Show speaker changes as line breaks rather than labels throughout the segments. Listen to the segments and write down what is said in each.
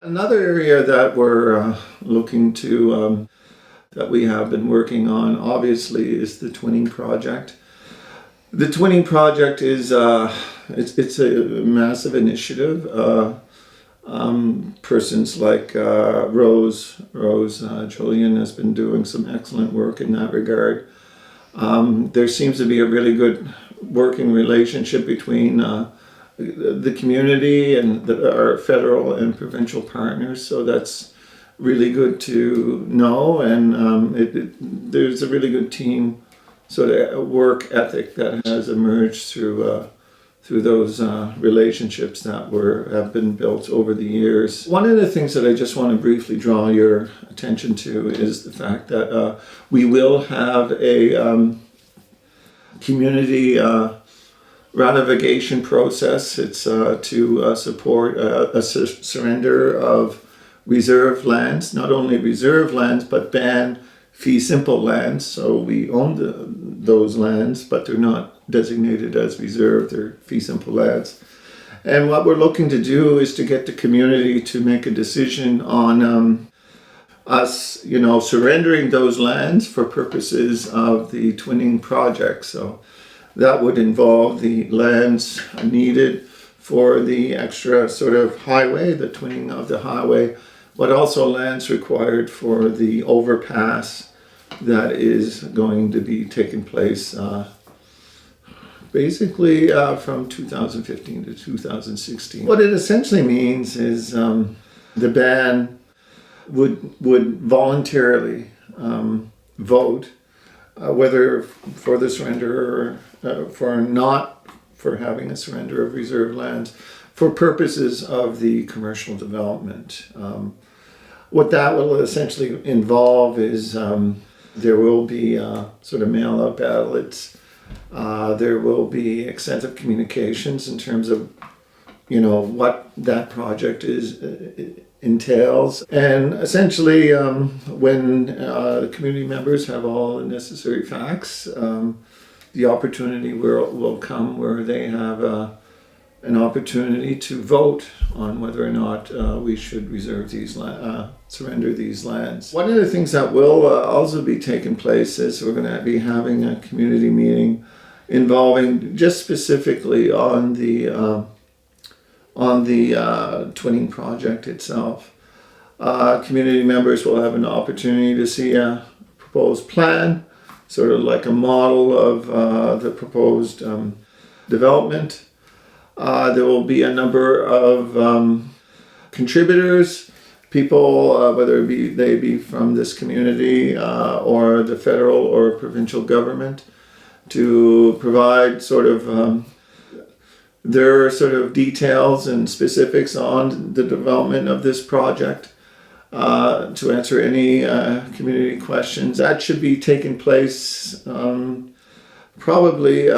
Another area that we're looking to, that we have been working on, obviously, is the twinning project. The twinning project is it's a massive initiative. Persons like Rose Julian has been doing some excellent work in that regard. There seems to be a really good working relationship between the community and our federal and provincial partners, so that's really good to know, and there's a really good team sort of work ethic that has emerged through those relationships that have been built over the years. One of the things that I just want to briefly draw your attention to is the fact that we will have a community ratification process. It's to support a surrender of reserve lands, not only reserve lands, but ban fee simple lands. So we own those lands, but they're not designated as reserve, they're fee simple lands. And what we're looking to do is to get the community to make a decision on us, surrendering those lands for purposes of the twinning project. So that would involve the lands needed for the extra sort of highway, the twinning of the highway, but also lands required for the overpass that is going to be taking place basically from 2015 to 2016. What it essentially means is the ban would voluntarily vote whether for the surrender or for having a surrender of reserve lands for purposes of the commercial development. What that will essentially involve is there will be sort of mail-out ballots. There will be extensive communications in terms of what that project entails, and essentially when the community members have all the necessary facts, the opportunity will come where they have an opportunity to vote on whether or not we should reserve these surrender these lands. One of the things that will also be taking place is we're going to be having a community meeting involving just specifically on the twinning project itself. Community members will have an opportunity to see a proposed plan, sort of like a model of the proposed development. There will be a number of contributors, people, whether they be from this community or the federal or provincial government, to provide sort of their sort of details and specifics on the development of this project, to answer any community questions. That should be taking place probably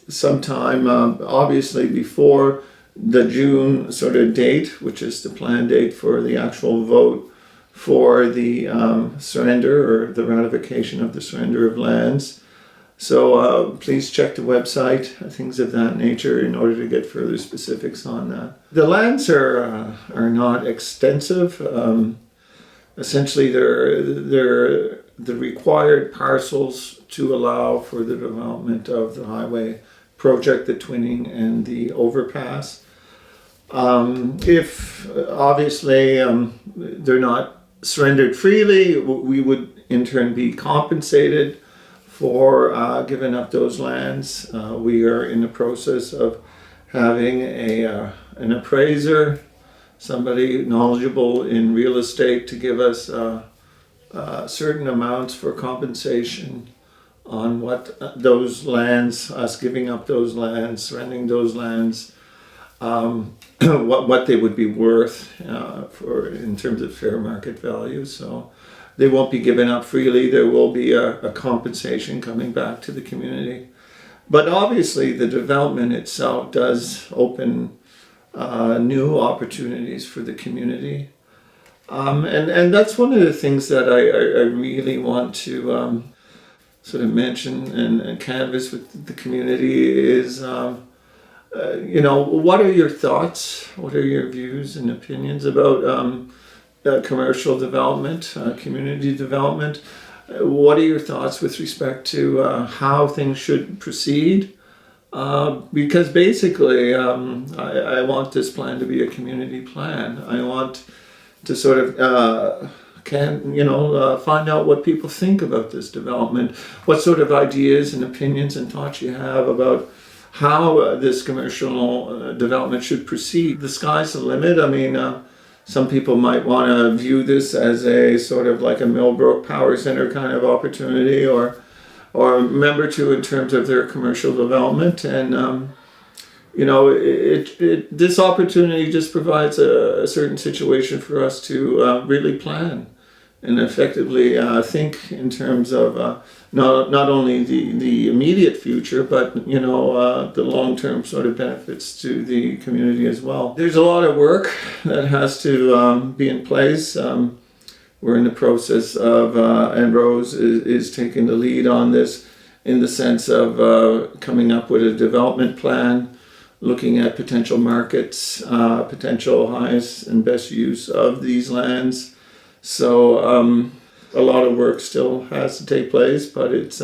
sometime obviously before the June sort of date, which is the planned date for the actual vote for the surrender or the ratification of the surrender of lands. So please check the website, things of that nature, in order to get further specifics on that. The lands are not extensive. Essentially, they're the required parcels to allow for the development of the highway project, the twinning, and the overpass. If obviously they're not surrendered freely, we would in turn be compensated for giving up those lands. We are in the process of having an appraiser, somebody knowledgeable in real estate, to give us certain amounts for compensation on what those lands, us giving up those lands, surrendering those lands, what they would be worth for in terms of fair market value. So they won't be given up freely. There will be a compensation coming back to the community. But obviously the development itself does open new opportunities for the community. And that's one of the things that I really want to sort of mention and canvass with the community is what are your thoughts? What are your views and opinions about commercial development, community development? What are your thoughts with respect to how things should proceed? Because basically, I want this plan to be a community plan. I want to sort of find out what people think about this development, what sort of ideas and opinions and thoughts you have about how this commercial development should proceed. The sky's the limit. I mean, some people might want to view this as a sort of like a Millbrook Power Center kind of opportunity, or member to in terms of their commercial development. And this opportunity just provides a certain situation for us to really plan and effectively think in terms of not only the immediate future, but the long-term sort of benefits to the community as well. There's a lot of work that has to be in place. We're in the process of, and Rose is taking the lead on this in the sense of coming up with a development plan, looking at potential markets, potential highest and best use of these lands. So a lot of work still has to take place, but it's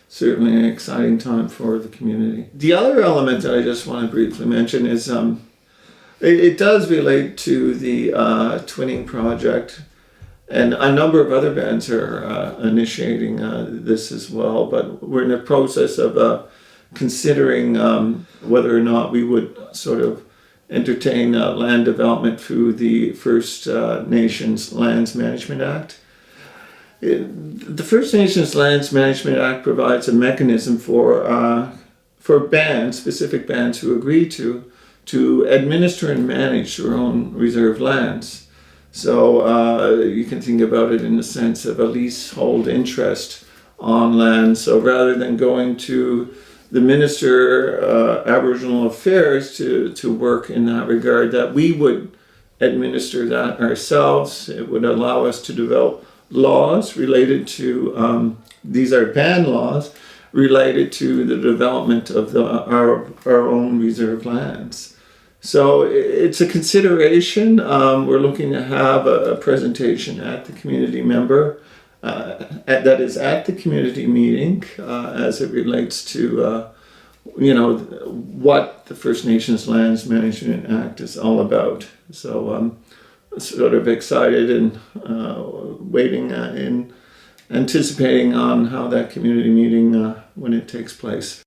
certainly an exciting time for the community. The other element that I just want to briefly mention is it does relate to the twinning project, and a number of other bands are initiating this as well, but we're in the process of considering whether or not we would sort of entertain land development through the First Nations Lands Management Act. The First Nations Lands Management Act provides a mechanism for bands, specific bands who agree to administer and manage their own reserve lands. So you can think about it in the sense of a leasehold interest on land. So rather than going to the Minister Aboriginal Affairs to work in that regard, that we would administer that ourselves. It would allow us to develop laws related to, these are ban laws, related to the development of our own reserve lands. So it's a consideration. We're looking to have a presentation at the community member, that is at the community meeting, as it relates to what the First Nations Lands Management Act is all about. So I'm sort of excited and waiting and anticipating on how that community meeting when it takes place.